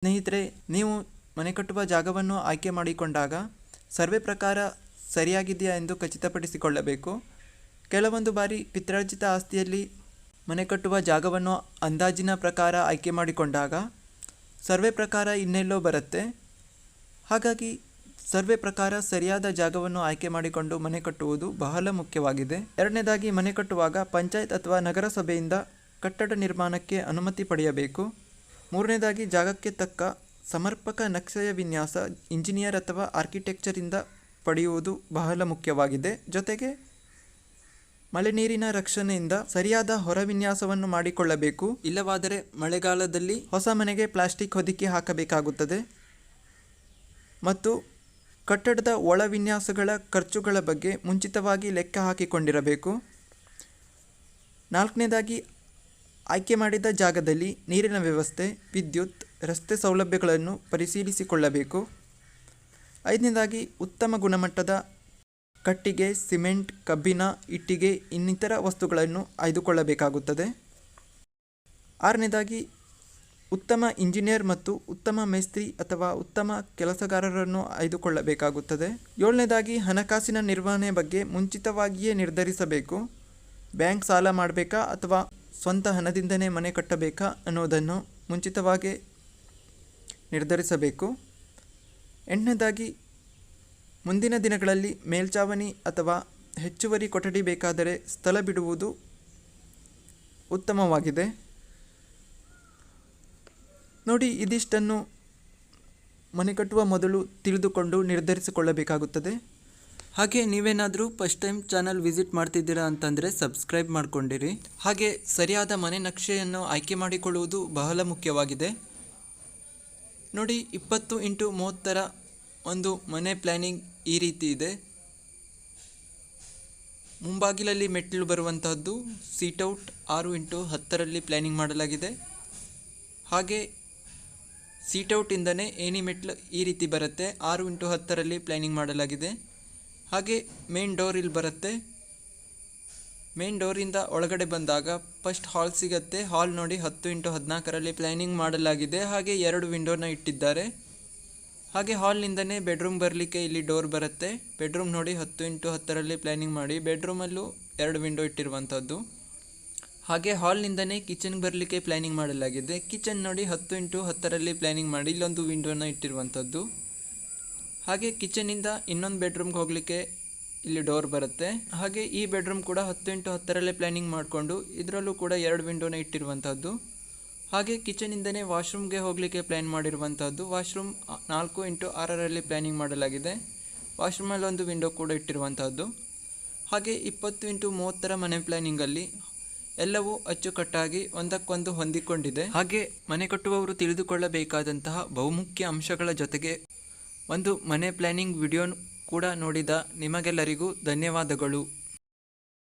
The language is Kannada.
ಸ್ನೇಹಿತರೆ, ನೀವು ಮನೆ ಕಟ್ಟುವ ಜಾಗವನ್ನು ಆಯ್ಕೆ ಮಾಡಿಕೊಂಡಾಗ ಸರ್ವೆ ಪ್ರಕಾರ ಸರಿಯಾಗಿದೆಯಾ ಎಂದು ಖಚಿತಪಡಿಸಿಕೊಳ್ಳಬೇಕು. ಕೆಲವೊಂದು ಬಾರಿ ಪಿತ್ರಾರ್ಜಿತ ಆಸ್ತಿಯಲ್ಲಿ ಮನೆ ಕಟ್ಟುವ ಜಾಗವನ್ನು ಅಂದಾಜಿನ ಪ್ರಕಾರ ಆಯ್ಕೆ ಮಾಡಿಕೊಂಡಾಗ ಸರ್ವೆ ಪ್ರಕಾರ ಇನ್ನೆಲ್ಲೋ ಬರುತ್ತೆ. ಹಾಗಾಗಿ ಸರ್ವೆ ಪ್ರಕಾರ ಸರಿಯಾದ ಜಾಗವನ್ನು ಆಯ್ಕೆ ಮಾಡಿಕೊಂಡು ಮನೆ ಕಟ್ಟುವುದು ಬಹಳ ಮುಖ್ಯವಾಗಿದೆ. ಎರಡನೇದಾಗಿ, ಮನೆ ಕಟ್ಟುವಾಗ ಪಂಚಾಯತ್ ಅಥವಾ ನಗರಸಭೆಯಿಂದ ಕಟ್ಟಡ ನಿರ್ಮಾಣಕ್ಕೆ ಅನುಮತಿ ಪಡೆಯಬೇಕು. ಮೂರನೇದಾಗಿ, ಜಾಗಕ್ಕೆ ತಕ್ಕ ಸಮರ್ಪಕ ನಕ್ಷೆಯ ವಿನ್ಯಾಸ ಇಂಜಿನಿಯರ್ ಅಥವಾ ಆರ್ಕಿಟೆಕ್ಚರಿಂದ ಪಡೆಯುವುದು ಬಹಳ ಮುಖ್ಯವಾಗಿದೆ. ಜೊತೆಗೆ ಮಳೆ ನೀರಿನ ರಕ್ಷಣೆಯಿಂದ ಸರಿಯಾದ ಹೊರ ವಿನ್ಯಾಸವನ್ನು ಮಾಡಿಕೊಳ್ಳಬೇಕು. ಇಲ್ಲವಾದರೆ ಮಳೆಗಾಲದಲ್ಲಿ ಹೊಸ ಮನೆಗೆ ಪ್ಲಾಸ್ಟಿಕ್ ಹೊದಿಕೆ ಹಾಕಬೇಕಾಗುತ್ತದೆ. ಮತ್ತು ಕಟ್ಟಡದ ಒಳ ವಿನ್ಯಾಸಗಳ ಖರ್ಚುಗಳ ಬಗ್ಗೆ ಮುಂಚಿತವಾಗಿ ಲೆಕ್ಕ ಹಾಕಿಕೊಂಡಿರಬೇಕು. ನಾಲ್ಕನೇದಾಗಿ, ಆಯ್ಕೆ ಮಾಡಿದ ಜಾಗದಲ್ಲಿ ನೀರಿನ ವ್ಯವಸ್ಥೆ, ವಿದ್ಯುತ್, ರಸ್ತೆ ಸೌಲಭ್ಯಗಳನ್ನು ಪರಿಶೀಲಿಸಿಕೊಳ್ಳಬೇಕು. ಐದನೇದಾಗಿ, ಉತ್ತಮ ಗುಣಮಟ್ಟದ ಕಟ್ಟಿಗೆ, ಸಿಮೆಂಟ್, ಕಬ್ಬಿಣ, ಇಟ್ಟಿಗೆ ಇನ್ನಿತರ ವಸ್ತುಗಳನ್ನು ಆಯ್ದುಕೊಳ್ಳಬೇಕಾಗುತ್ತದೆ. ಆರನೇದಾಗಿ, ಉತ್ತಮ ಇಂಜಿನಿಯರ್ ಮತ್ತು ಉತ್ತಮ ಮೇಸ್ತ್ರಿ ಅಥವಾ ಉತ್ತಮ ಕೆಲಸಗಾರರನ್ನು ಆಯ್ದುಕೊಳ್ಳಬೇಕಾಗುತ್ತದೆ. ಏಳನೇದಾಗಿ, ಹಣಕಾಸಿನ ನಿರ್ವಹಣೆ ಬಗ್ಗೆ ಮುಂಚಿತವಾಗಿಯೇ ನಿರ್ಧರಿಸಬೇಕು. ಬ್ಯಾಂಕ್ ಸಾಲ ಮಾಡಬೇಕಾ ಅಥವಾ ಸ್ವಂತ ಹಣದಿಂದನೇ ಮನೆ ಕಟ್ಟಬೇಕಾ ಅನ್ನೋದನ್ನು ಮುಂಚಿತವಾಗಿ ನಿರ್ಧರಿಸಬೇಕು. ಎಂಟನೇದಾಗಿ, ಮುಂದಿನ ದಿನಗಳಲ್ಲಿ ಮೇಲ್ಛಾವಣಿ ಅಥವಾ ಹೆಚ್ಚುವರಿ ಕೊಠಡಿ ಬೇಕಾದರೆ ಸ್ಥಳ ಬಿಡುವುದು ಉತ್ತಮವಾಗಿದೆ. ನೋಡಿ, ಇದಿಷ್ಟನ್ನು ಮನೆ ಕಟ್ಟುವ ಮೊದಲು ತಿಳಿದುಕೊಂಡು ನಿರ್ಧರಿಸಿಕೊಳ್ಳಬೇಕಾಗುತ್ತದೆ. ಹಾಗೆ ನೀವೇನಾದರೂ ಫಸ್ಟ್ ಟೈಮ್ ಚಾನಲ್ ವಿಸಿಟ್ ಮಾಡ್ತಿದ್ದೀರಾ ಅಂತಂದರೆ ಸಬ್ಸ್ಕ್ರೈಬ್ ಮಾಡ್ಕೊಂಡಿರಿ. ಹಾಗೆ ಸರಿಯಾದ ಮನೆ ನಕ್ಷೆಯನ್ನು ಆಯ್ಕೆ ಮಾಡಿಕೊಳ್ಳುವುದು ಬಹಳ ಮುಖ್ಯವಾಗಿದೆ. ನೋಡಿ, 20x30 ಒಂದು ಮನೆ ಪ್ಲ್ಯಾನಿಂಗ್ ಈ ರೀತಿ ಇದೆ. ಮುಂಬಾಗಿಲಲ್ಲಿ ಮೆಟ್ಟಿಲು ಬರುವಂತಹದ್ದು. ಸೀಟೌಟ್ 6x10 ಪ್ಲ್ಯಾನಿಂಗ್ ಮಾಡಲಾಗಿದೆ. ಹಾಗೆ ಸೀಟೌಟಿಂದನೇ ಏಣಿ ಮೆಟ್ಲು ಈ ರೀತಿ ಬರುತ್ತೆ. 6x10 ಪ್ಲ್ಯಾನಿಂಗ್ ಮಾಡಲಾಗಿದೆ. ಹಾಗೆ ಮೇನ್ ಡೋರ್ ಇಲ್ಲಿ ಬರುತ್ತೆ. ಮೇನ್ ಡೋರಿಂದ ಒಳಗಡೆ ಬಂದಾಗ ಫಸ್ಟ್ ಹಾಲ್ ಸಿಗುತ್ತೆ. ಹಾಲ್ ನೋಡಿ 10x14 ಪ್ಲ್ಯಾನಿಂಗ್ ಮಾಡಲಾಗಿದೆ. ಹಾಗೆ 2 ವಿಂಡೋನ ಇಟ್ಟಿದ್ದಾರೆ. ಹಾಗೆ ಹಾಲ್ನಿಂದನೇ ಬೆಡ್ರೂಮ್ ಬರಲಿಕ್ಕೆ ಇಲ್ಲಿ ಡೋರ್ ಬರುತ್ತೆ. ಬೆಡ್ರೂಮ್ ನೋಡಿ 10x10 ಪ್ಲ್ಯಾನಿಂಗ್ ಮಾಡಿ ಬೆಡ್ರೂಮಲ್ಲೂ 2 ವಿಂಡೋ ಇಟ್ಟಿರುವಂಥದ್ದು. ಹಾಗೆ ಹಾಲ್ನಿಂದನೇ ಕಿಚನ್ಗೆ ಬರಲಿಕ್ಕೆ ಪ್ಲ್ಯಾನಿಂಗ್ ಮಾಡಲಾಗಿದೆ. ಕಿಚನ್ ನೋಡಿ 10x10 ಪ್ಲ್ಯಾನಿಂಗ್ ಮಾಡಿ ಇಲ್ಲೊಂದು ವಿಂಡೋನ ಇಟ್ಟಿರುವಂಥದ್ದು. ಹಾಗೆ ಕಿಚನಿಂದ ಇನ್ನೊಂದು ಬೆಡ್ರೂಮ್ಗೆ ಹೋಗಲಿಕ್ಕೆ ಇಲ್ಲಿ ಡೋರ್ ಬರುತ್ತೆ. ಹಾಗೆ ಈ ಬೆಡ್ರೂಮ್ ಕೂಡ 10x10 ಪ್ಲ್ಯಾನಿಂಗ್ ಮಾಡಿಕೊಂಡು ಇದರಲ್ಲೂ ಕೂಡ 2 ವಿಂಡೋನ ಇಟ್ಟಿರುವಂಥದ್ದು. ಹಾಗೆ ಕಿಚನಿಂದನೇ ವಾಶ್ರೂಮ್ಗೆ ಹೋಗಲಿಕ್ಕೆ ಪ್ಲ್ಯಾನ್ ಮಾಡಿರುವಂಥದ್ದು. ವಾಶ್ರೂಮ್ 4x6 ಪ್ಲ್ಯಾನಿಂಗ್ ಮಾಡಲಾಗಿದೆ. ವಾಶ್ರೂಮಲ್ಲಿ ಒಂದು ವಿಂಡೋ ಕೂಡ ಇಟ್ಟಿರುವಂಥದ್ದು. ಹಾಗೆ 20x30 ಮನೆ ಪ್ಲ್ಯಾನಿಂಗಲ್ಲಿ ಎಲ್ಲವೂ ಅಚ್ಚುಕಟ್ಟಾಗಿ ಒಂದಕ್ಕೊಂದು ಹೊಂದಿಕೊಂಡಿದೆ. ಹಾಗೆ ಮನೆ ಕಟ್ಟುವವರು ತಿಳಿದುಕೊಳ್ಳಬೇಕಾದಂತಹ ಬಹುಮುಖ್ಯ ಅಂಶಗಳ ಜೊತೆಗೆ ಒಂದು ಮನೆ ಪ್ಲ್ಯಾನಿಂಗ್ ವಿಡಿಯೋ ಕೂಡ ನೋಡಿದ ನಿಮಗೆಲ್ಲರಿಗೂ ಧನ್ಯವಾದಗಳು.